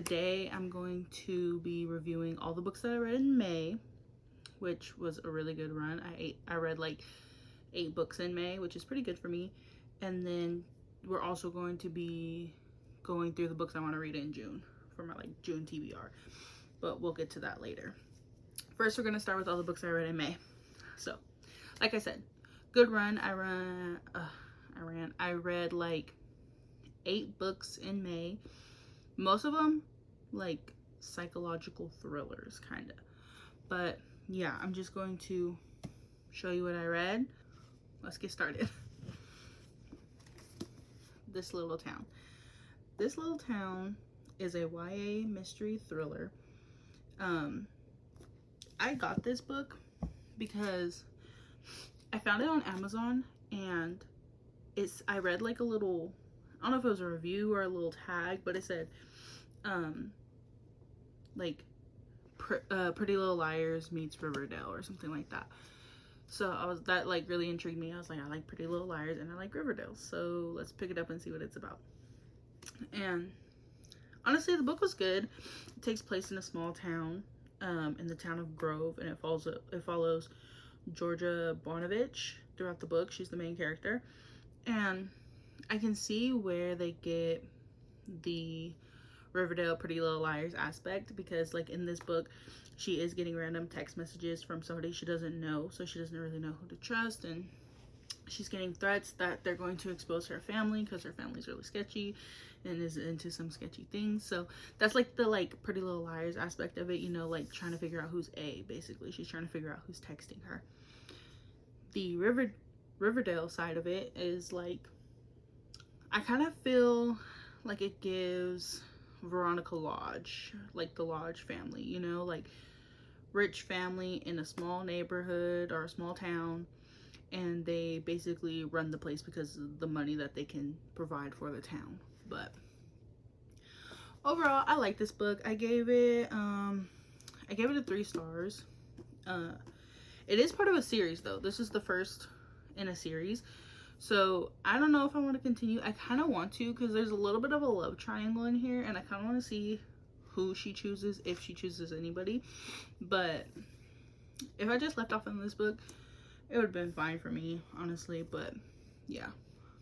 today I'm going to be reviewing all the books that I read in May, which was a really good run. I read like 8 books in May, which is pretty good for me. And then we're also going to be going through the books I want to read in June for my like June TBR, but we'll get to that later. First, we're going to start with all the books I read in May. So, like I said, good run. I read like 8 books in May. Most of them like psychological thrillers, kind of. But yeah, I'm just going to show you what I read. Let's get started. This Little Town. This Little Town is a YA mystery thriller. I got this book because I found it on Amazon, and I read like a little, I don't know if it was a review or a little tag, but it said like Pretty Little Liars meets Riverdale or something like that. So that like really intrigued me. I was like, I like Pretty Little Liars and I like Riverdale, so let's pick it up and see what it's about. And honestly, the book was good. It takes place in a small town, in the town of Grove, and it follows Georgia Bonovich throughout the book. She's the main character, and I can see where they get the Riverdale Pretty Little Liars aspect, because like in this book she is getting random text messages from somebody she doesn't know, so she doesn't really know who to trust, and she's getting threats that they're going to expose her family because her family's really sketchy and is into some sketchy things. So that's like the like Pretty Little Liars aspect of it, you know, like trying to figure out who's A. Basically, she's trying to figure out who's texting her. The Riverdale side of it is like, I kind of feel like it gives Veronica Lodge, like the Lodge family, you know, like rich family in a small neighborhood or a small town, and they basically run the place because of the money that they can provide for the town. But overall, I like this book. I gave it a 3 stars. It is part of a series though. This is the first in a series, so I don't know if I want to continue. I kind of want to, because there's a little bit of a love triangle in here, and I kind of want to see who she chooses, if she chooses anybody. But if I just left off in this book, it would have been fine for me, honestly. But yeah,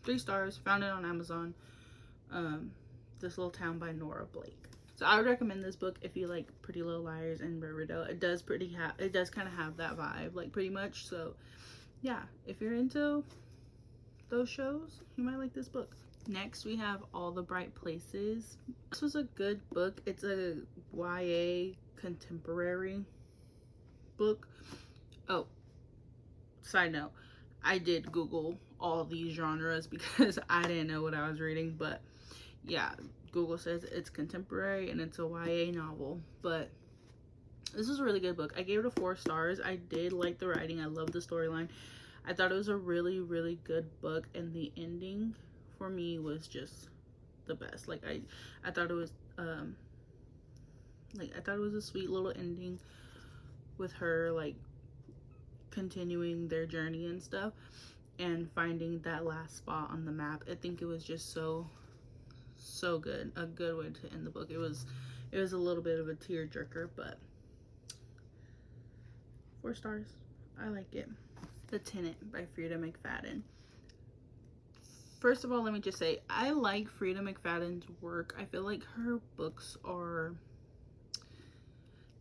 3 stars. Found it on Amazon. This Little Town by Nora Blake. So I would recommend this book if you like Pretty Little Liars and Riverdale. It does kind of have that vibe, like pretty much. So yeah, if you're into those shows, you might like this book. Next, we have All the Bright Places. This was a good book. It's a YA contemporary book. Oh, side note, I did Google all these genres because I didn't know what I was reading. But yeah, Google says it's contemporary and it's a YA novel. But this is a really good book. I gave it a 4 stars. I did like the writing. I love the storyline. I thought it was a really, really good book, and the ending for me was just the best. Like I thought it was a sweet little ending with her like continuing their journey and stuff and finding that last spot on the map. I think it was just so good. A good way to end the book. It was a little bit of a tearjerker, but 4 stars. I like it. The Tenant by Frida McFadden. First of all, let me just say, I like Frida McFadden's work. I feel like her books are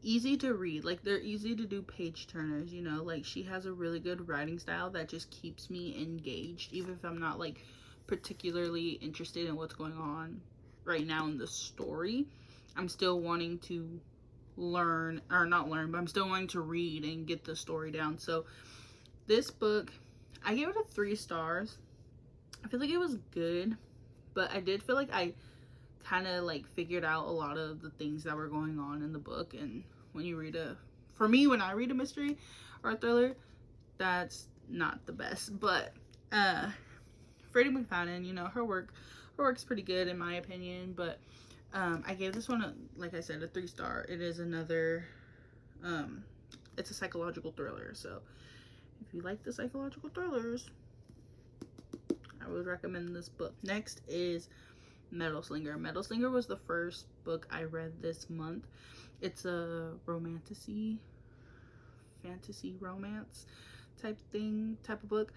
easy to read. Like, they're easy to do page turners, you know? Like, she has a really good writing style that just keeps me engaged, even if I'm not, like, particularly interested in what's going on right now in the story. I'm still wanting to learn, or not learn, but I'm still wanting to read and get the story down. So this book, I gave it a 3 stars. I feel like it was good, but I did feel like I kind of like figured out a lot of the things that were going on in the book. And when you read when I read a mystery or a thriller, that's not the best. But Frida McFadden, you know, her work's pretty good in my opinion. But I gave this one, like I said, a 3 star. It is another, it's a psychological thriller. So if you like the psychological thrillers, I would recommend this book. Next is Metal Slinger. Metal Slinger was the first book I read this month. It's a fantasy romance type of book.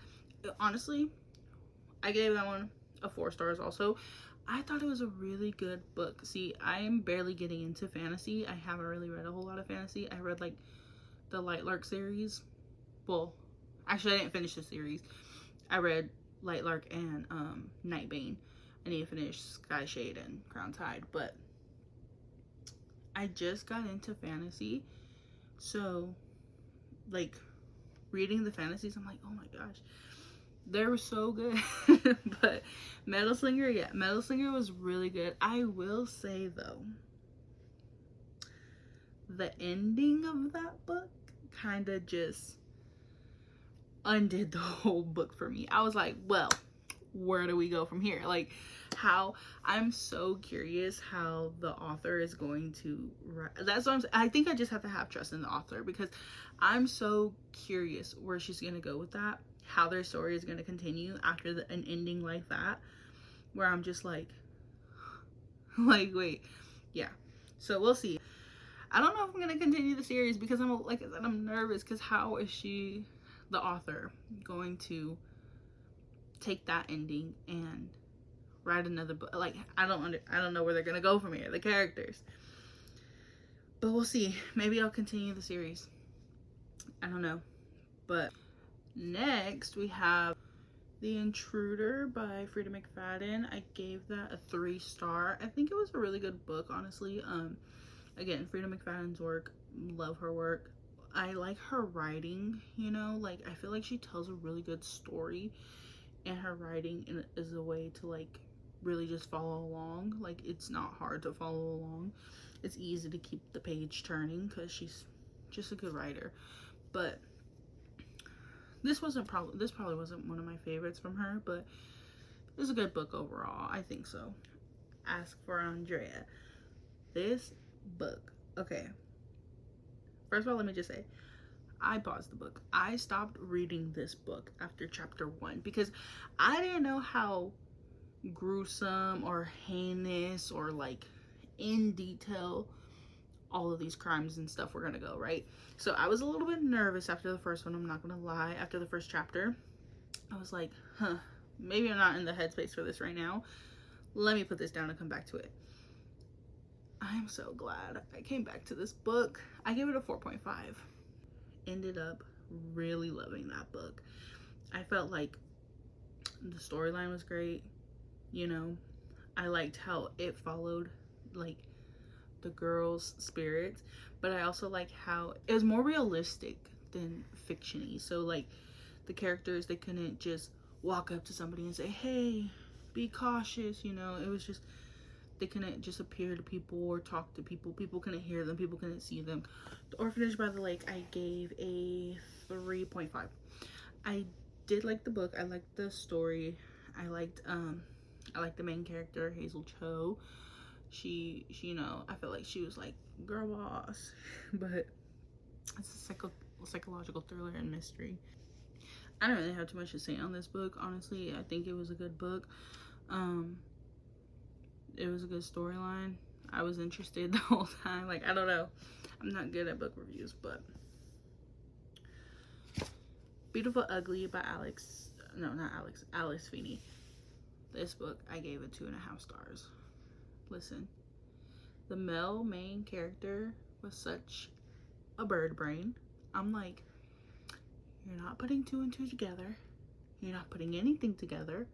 Honestly, I gave that one a 4 stars also. I thought it was a really good book. See, I am barely getting into fantasy. I haven't really read a whole lot of fantasy. I read like the Lightlark series. Well, actually I didn't finish the series. I read Lightlark and Nightbane. I need to finish Sky Shade and Crown Tide, but I just got into fantasy. So like reading the fantasies, I'm like, oh my gosh, they were so good. But Metal Slinger, yeah, Metal Slinger was really good. I will say though, the ending of that book kind of just undid the whole book for me. I was like, well, where do we go from here? Like, how I'm so curious how the author is going to write. That's what I think I just have to have trust in the author, because I'm so curious where she's gonna go with that, how their story is gonna continue after an ending like that, where I'm just like wait, yeah. So we'll see. I don't know if I'm gonna continue the series, because I'm, like I said, I'm nervous, because how is she, the author, going to take that ending and write another book? Like, I don't know where they're gonna go from here, the characters. But we'll see. Maybe I'll continue the series. I don't know. But next we have The Intruder by Frida McFadden. I gave that a 3 star. I think it was a really good book, honestly. Again, Frida McFadden's work, love her work. I like her writing, you know, like I feel like she tells a really good story, and her writing is a way to like really just follow along. Like, it's not hard to follow along. It's easy to keep the page turning because she's just a good writer. But this probably wasn't one of my favorites from her, but it was a good book overall. I think so. Ask for Andrea. This book, okay, first of all, let me just say, I paused the book. I stopped reading this book after chapter 1 because I didn't know how gruesome or heinous or like in detail all of these crimes and stuff were gonna go, right? So I was a little bit nervous after the first one, I'm not gonna lie. After the first chapter, I was like, maybe I'm not in the headspace for this right now. Let me put this down and come back to it. I'm so glad I came back to this book. I gave it a 4.5. Ended up really loving that book. I felt like the storyline was great, you know. I liked how it followed like the girl's spirits, but I also liked how it was more realistic than fiction-y. So like the characters, they couldn't just walk up to somebody and say, hey, be cautious, you know. It was just, they couldn't just appear to people or talk to people. People couldn't hear them. People couldn't see them. The Orphanage by the Lake, I gave a 3.5. I did like the book. I liked the story. I liked the main character, Hazel Cho. She, you know, I felt like she was like girl boss. But it's a psychological thriller and mystery. I don't really have too much to say on this book, honestly. I think it was a good book. It was a good storyline. I was interested the whole time. Like, I don't know. I'm not good at book reviews, but Beautiful Ugly by Alice Feeney. This book, I gave it 2.5 stars. Listen, the male main character was such a bird brain. I'm like, you're not putting 2 and 2 together. You're not putting anything together.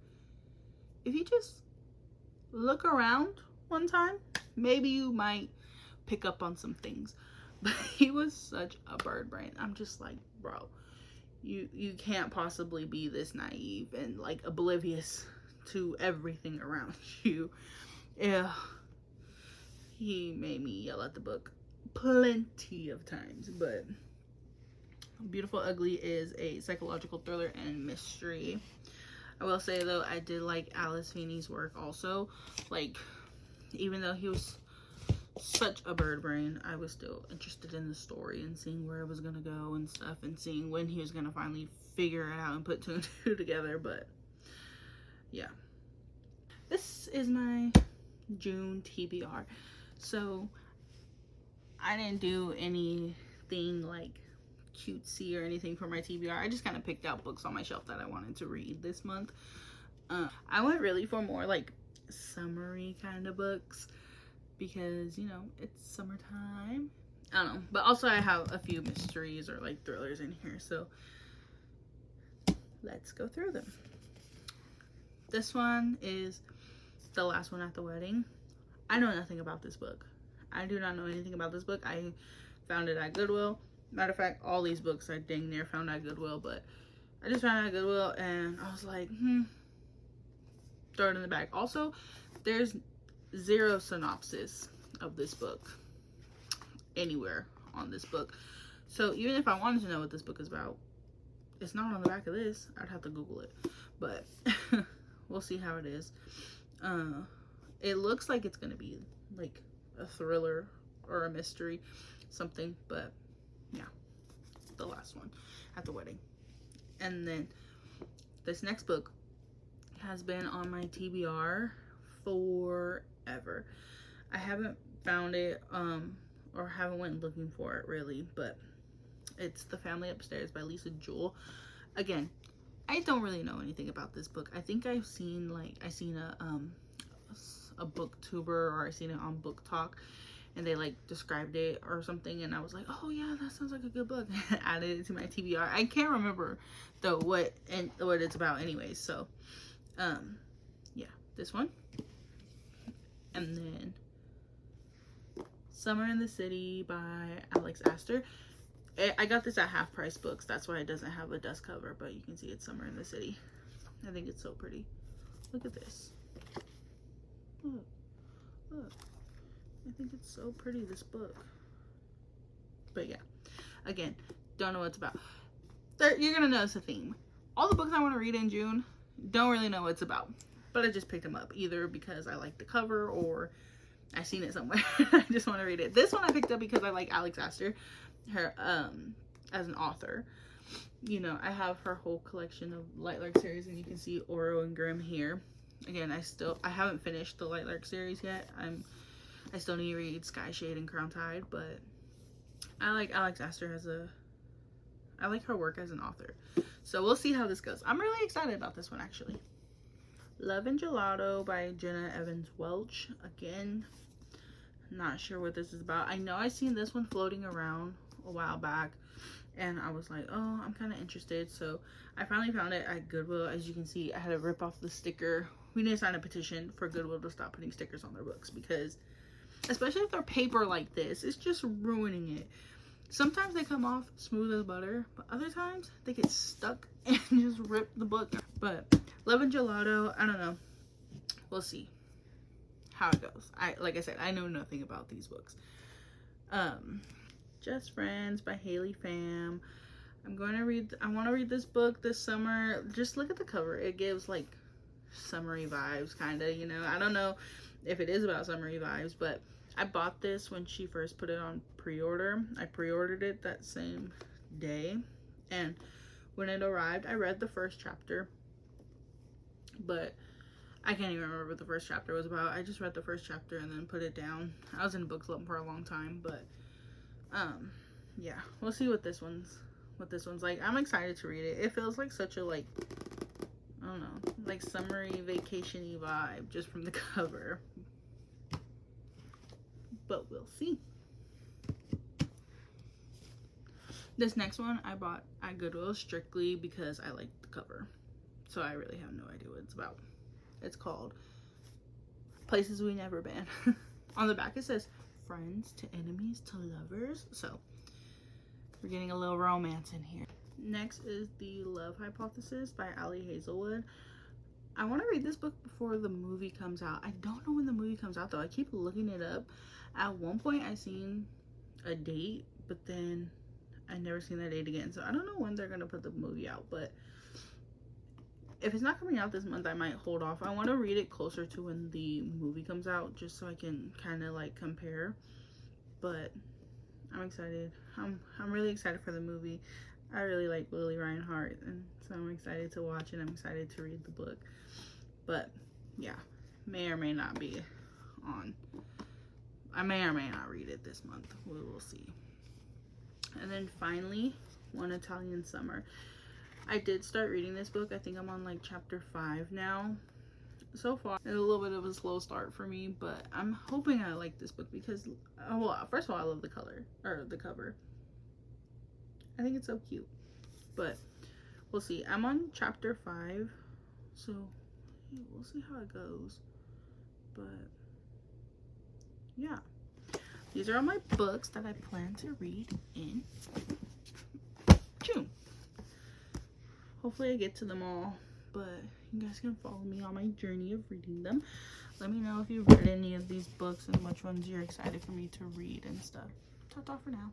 If you just look around one time, maybe you might pick up on some things. But he was such a bird brain. I'm just like, bro, you can't possibly be this naive and like oblivious to everything around you. Yeah, he made me yell at the book plenty of times. But Beautiful Ugly is a psychological thriller and mystery. I will say though, I did like Alice Feeney's work also. Like, even though he was such a bird brain, I was still interested in the story and seeing where it was gonna go and stuff, and seeing when he was gonna finally figure it out and put 2 and 2 together. But yeah, This is my June TBR. So I didn't do anything like cutesy or anything for my TBR. I just kind of picked out books on my shelf that I wanted to read this month. I went really for more like summery kind of books because, you know, it's summertime. I don't know. But also I have a few mysteries or like thrillers in here. So let's go through them. This one is The Last One at the Wedding. I know nothing about this book. I do not know anything about this book. I found it at Goodwill. Matter of fact, all these books I dang near found at Goodwill, but I just found it at Goodwill and I was like, throw it in the bag. Also, there's zero synopsis of this book anywhere on this book. So even if I wanted to know what this book is about, it's not on the back of this. I'd have to Google it. But we'll see how it is. It looks like it's gonna be like a thriller or a mystery, something, but yeah, The Last One at the Wedding. And then this next book has been on my TBR forever. I haven't found it or haven't went looking for it really, but it's The Family Upstairs by Lisa Jewell. Again, I don't really know anything about this book. I think I've seen a booktuber, or I seen it on Book Talk, and they like described it or something, and I was like, oh yeah, that sounds like a good book. Added it to my TBR. I can't remember though what it's about anyways. So yeah, this one. And then Summer in the City by Alex Astor. I got this at Half Price Books. That's why it doesn't have a dust cover, but you can see it's Summer in the City. I think it's so pretty. Look at this. Look. I think it's so pretty, this book. But yeah, again, don't know what it's about. You're gonna notice a theme. All the books I want to read in June, don't really know what it's about, but I just picked them up either because I like the cover or I seen it somewhere. I just want to read it. This one I picked up because I like Alex Astor, her as an author. You know, I have her whole collection of Lightlark series, and you can see Oro and Grimm here. Again, I haven't finished the Lightlark series yet. I still need to read Skyshade and Crown Tide, but I like Alex Astor I like her work as an author. So we'll see how this goes. I'm really excited about this one actually. Love and Gelato by Jenna Evans Welch. Again, not sure what this is about. I know I seen this one floating around a while back and I was like, oh, I'm kind of interested. So I finally found it at Goodwill. As you can see, I had to rip off the sticker. We need to sign a petition for Goodwill to stop putting stickers on their books, because especially if they're paper like this, it's just ruining it. Sometimes they come off smooth as butter, but other times they get stuck and just rip the book. But Love and Gelato, I don't know. We'll see how it goes. Like I said, I know nothing about these books. Just Friends by Haley Pham. I want to read this book this summer. Just look at the cover. It gives like summery vibes, kind of, you know. I don't know if it is about summery vibes, but I bought this when she first put it on pre-order. I pre-ordered it that same day, and when it arrived, I read the first chapter, but I can't even remember what the first chapter was about. I just read the first chapter and then put it down. I was in a book club for a long time, but yeah, we'll see what this one's like. I'm excited to read it. It feels like such a, like, I don't know, like summery vacation-y vibe just from the cover. But we'll see. This next one I bought at Goodwill strictly because I like the cover. So I really have no idea what it's about. It's called Places We Never Been. On the back it says friends to enemies to lovers. So we're getting a little romance in here. Next is The Love Hypothesis by Ali Hazelwood. I want to read this book before the movie comes out. I don't know when the movie comes out though. I keep looking it up. At one point I seen a date, but then I never seen that date again. So I don't know when they're gonna put the movie out, but if it's not coming out this month, I might hold off. I want to read it closer to when the movie comes out, just so I can kind of like compare. But I'm excited. I'm really excited for the movie. I really like Lily Reinhart, and so I'm excited to watch it. I'm excited to read the book. But yeah, may or may not be on. I may or may not read it this month. We will see. And then finally, One Italian Summer. I did start reading this book. I think I'm on like chapter 5 now. So far, it's a little bit of a slow start for me, but I'm hoping I like this book because, well, first of all, I love the color, or the cover. I think it's so cute, but we'll see. I'm on chapter 5, so we'll see how it goes. But yeah, these are all my books that I plan to read in June. Hopefully I get to them all, but you guys can follow me on my journey of reading them. Let me know if you've read any of these books and which ones you're excited for me to read and stuff. Ta-ta for now.